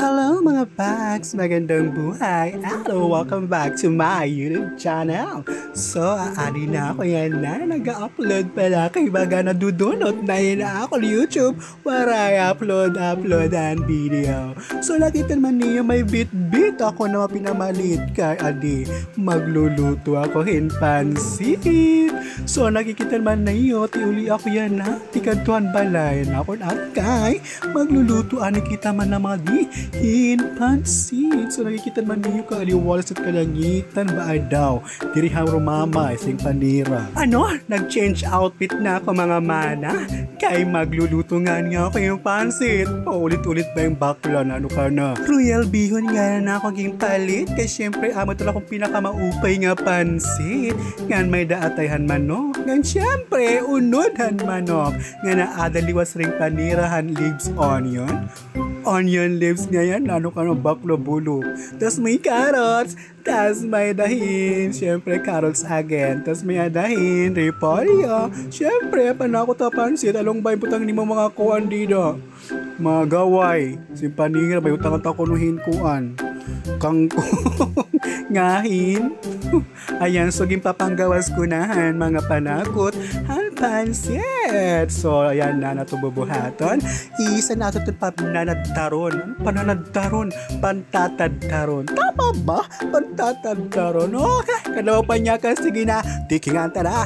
Hello mga Pags! Magandang buhay! Hello! Welcome back to my YouTube channel! So, aadi na ako yan na nag-upload pala kay baga nadudunot na yun ako YouTube para i-upload ang video. So, nakita naman niyo may bit-bit ako na pinamalit kay Adi. Magluluto ako hinpansit. So, nakikita naman niyo, tiuli ako yan na tikantuan balay na ako na kay magluluto ani kita man na mga di hinpansit. So nakikita man niyo ka aliwalas at kalangitan ba daw dirihang rumama ising panira. Ano? Nag-change outfit na ako mga mana kay magluluto nga niya ako yung pansit. Paulit-ulit ba yung bakla na ano ka na? Royal bihon nga na ako ging palit kay syempre amo tala akong pinakamaupay nga pansit. Ngan may daatayhan manok. Ngan syempre unodhan manok. Nga na adaliwas ring panirahan leaves onion leaves nga yan, ano ka no, baklo bulo. Tas may carrots, tas may dahin, syempre carrots again, tas may dahin, repolyo, syempre panako tapansit, along ba putang ni mga kuan dito, mga gaway, simpanira, may utang at ako nuhin kuan, kangkong, ngahin, ayan, so gimpapanggawas kunahan, mga panakot, pansit. So, ayan na natububuhaton. Isa na ito pananadtaron. Pantatadtaron. Tama ba? Pantatadtaron. Okay. Kalawa pa niya ka. Sige na. Tikingan ta na.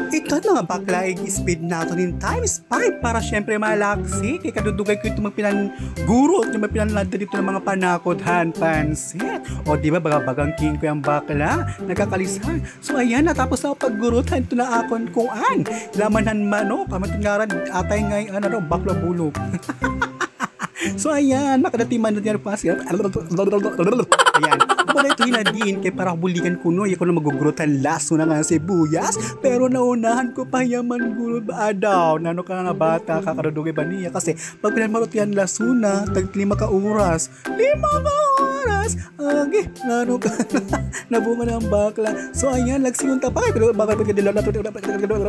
Ito na bakla speed nato in times 5 para syempre malaksi kay kadudugay ko ito magpinanggurot yung magpinanlada dito ng mga panakothan pansit o diba bagang king ko yung bakla nakakalisan. So ayan natapos na paggurutan ito na akon kung lamanhan manok amatingaran atay ngay ano bakla bulok. So ayan makadatiman na niya pasit. Ayan wala ito hinadiin kay para buligan kuno ako na magugurutan laso na nga sibuyas pero naunahan ko pa yaman gulod ba daw nano ka nga bata kakarudugay ba niya kasi pag pinalmarot yan laso na tag 5 ka oras agi nano ka nabunga na ang bakla. So ayan lagsiyon tapay pero bakal pagkadilala baka pagkadilala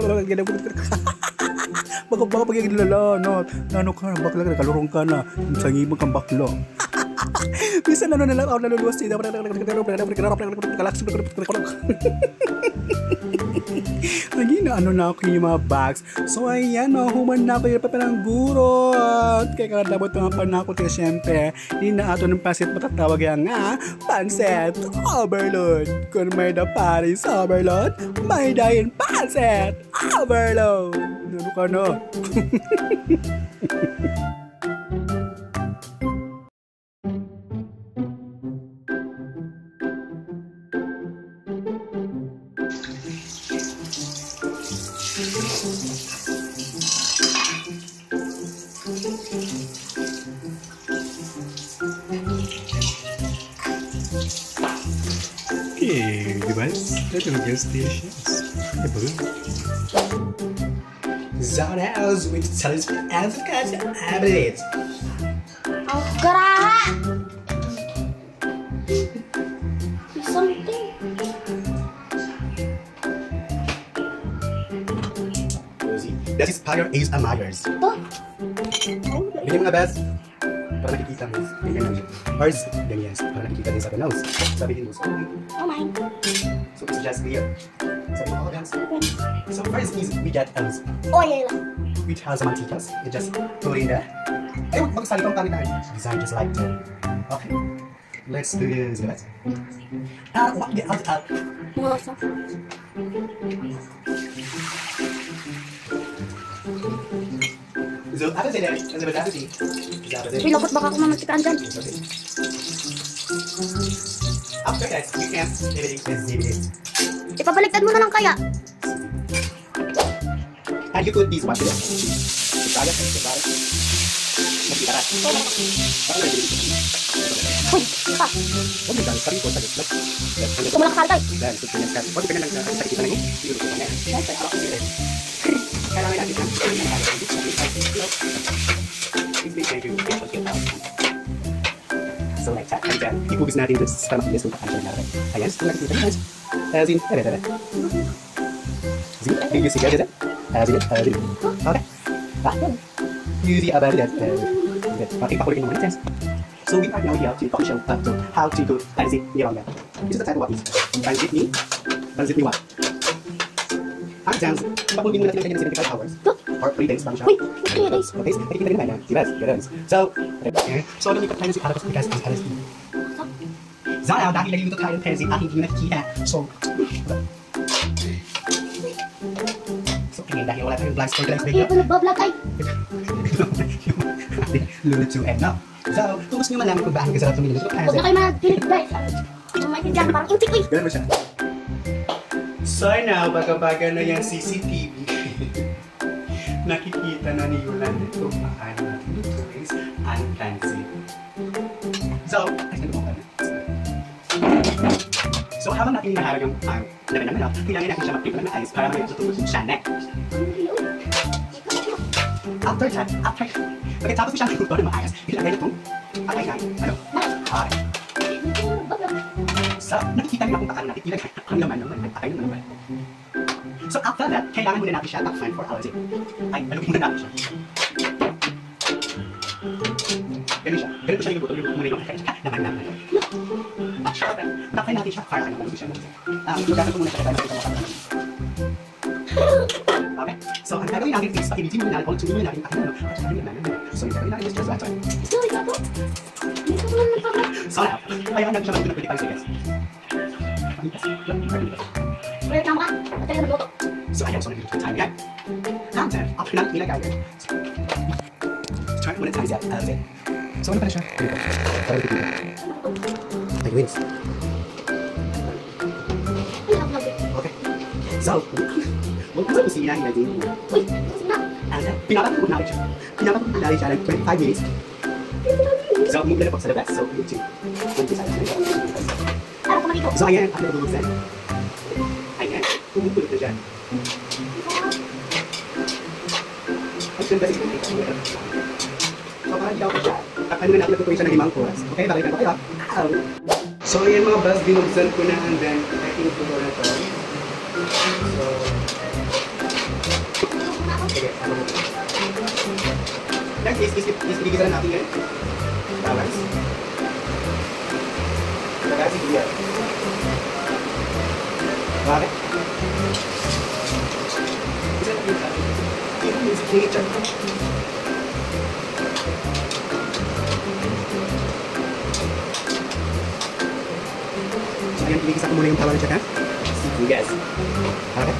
nano ka bakla kalurong ka na sangi mo kang baklo. Bisa naluluwas sila lagi na ano na ako yung mga bags. So ayan human na ako yung papalang gurot kaya kakadabot mga panakot kaya syempre hindi na ato ng pansit matatawag yan nga pansit overload. Kung may da Paris overload may dahin pansit overload. Ano ka no? Okay, guys, look at the gas stations. Zonaus with telescope and ability. Oh, geraha! Something. That is Pyre Ace Amires. Bigyan mga best. Para nakikita mo. Bigyan ng first. Ganyan. Para nakikita din sa nose. Sabihin mo. Oh my. So it's just clear. Sabi mo, dance. So first is we get else. Oil. Which has manticas. You just put in there. Ay, magsalitong kami tayo. Design just like that. Okay. Let's do this. What the other? Masa. So, apa sih dari? Apa sih? Pilokot baka ako mamagtikaan dyan. After that, you can leave it. Ipabaliktad mo na lang kaya. And you put this one below. Kaya. Uy, pa. Ito mo lang kasali tayo. Kailangan natin so like that, and then ibubis natin dito sa pamabilis ng pakansya natin. Ayan, so nakikita natin. Azin, tara. Zin, bigyan siya dyan. Azin. Okay. Music about that. Okay, pakulitin mo ulit. So we are now here to talk show so how to do Tanzit ni Rongga. This is the title of this. Tanzit ni what? Ang dance, pakulitin mo natin yung 75 hours. Or 3 days bang siya? Uy, 3 days. Okay, nakikita rin naman yan. Yes, yes. So, lumikot tayo si Alabas because ang LSD. Zara, dahil nalilito tayo ng Tanzit at hindi nakikita. So, dahil wala tayong vlogs for the next video. Ito nagbablog ay. Lulot to end now. So, kung gusto nyo malaman kung bakit kasarap tumili nito, Huwag na kayo matinig guys. Yung may tindihan parang intik uy. ganun mo siya. So now, baga-baga na yung CCTV. Nakikita na ni Yolanda kung paano natin lutuin ang Tanzit. So, habang natin hinaharap yung laman-laman, kailangan natin siya mag-prepare ng ice para mag-tutulog siya next. After that, pagkatapos ko siyang luto ng maayos, ilagay na itong patay na, okay. So, nakikita nila kung paano natin ilagay ang laman ng patay ng laman. So, after that, kailangan muna natin siya takpan for hours. Ay, alugin muna natin siya. Ganun siya. Ganun ko siya niluto muna yung laman. Takpan natin siya para ano siya. Lugasan ko muna siya para sa mga. Okay? So, ang gagawin natin is pakilitin muna natin, tuloy muna natin ang at saka yung naman. So, yung gagawin natin is just that one. So, now, kaya natin siya mag-25 seconds. Ulit lang ka. At kaya magluto. So, ayan. So, nag-luto time yan. And then, after natin ilagay yan. Try muna tayo siya. So, ano pala siya? Para dito. Tayo wins. Okay. So, huwag mo sa kusina ilagay mo. Uy, kasi na. And then, pinapatulog natin siya. Pinapatulog natin siya ng 25 minutes. So, move na po sa labas. So, YouTube. Ano ko malito? So, ayan. After the set. Ayan. Pumupulot na siya. Actually, basic na ito. So, parang hindi ako siya. Takpan na natin natutuloy siya ng 5 oras. Okay, balikan ko kayo. So, ayan mga bus, binuksan ko na and then, I think ito na ito. So, sige, ano mo. Next is ibigay na natin yan. Balance. Kasi iya. Bakit? Isa na yung sabi. Ito yung signature. So, ayan, ibigay ko muna yung tawag siya, ha? Sige, guys. Okay?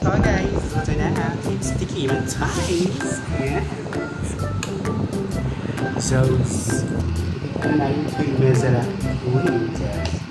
So guys, ito na ang sticky mantais. Ayan. So, ano na yung masarap. Uy, just.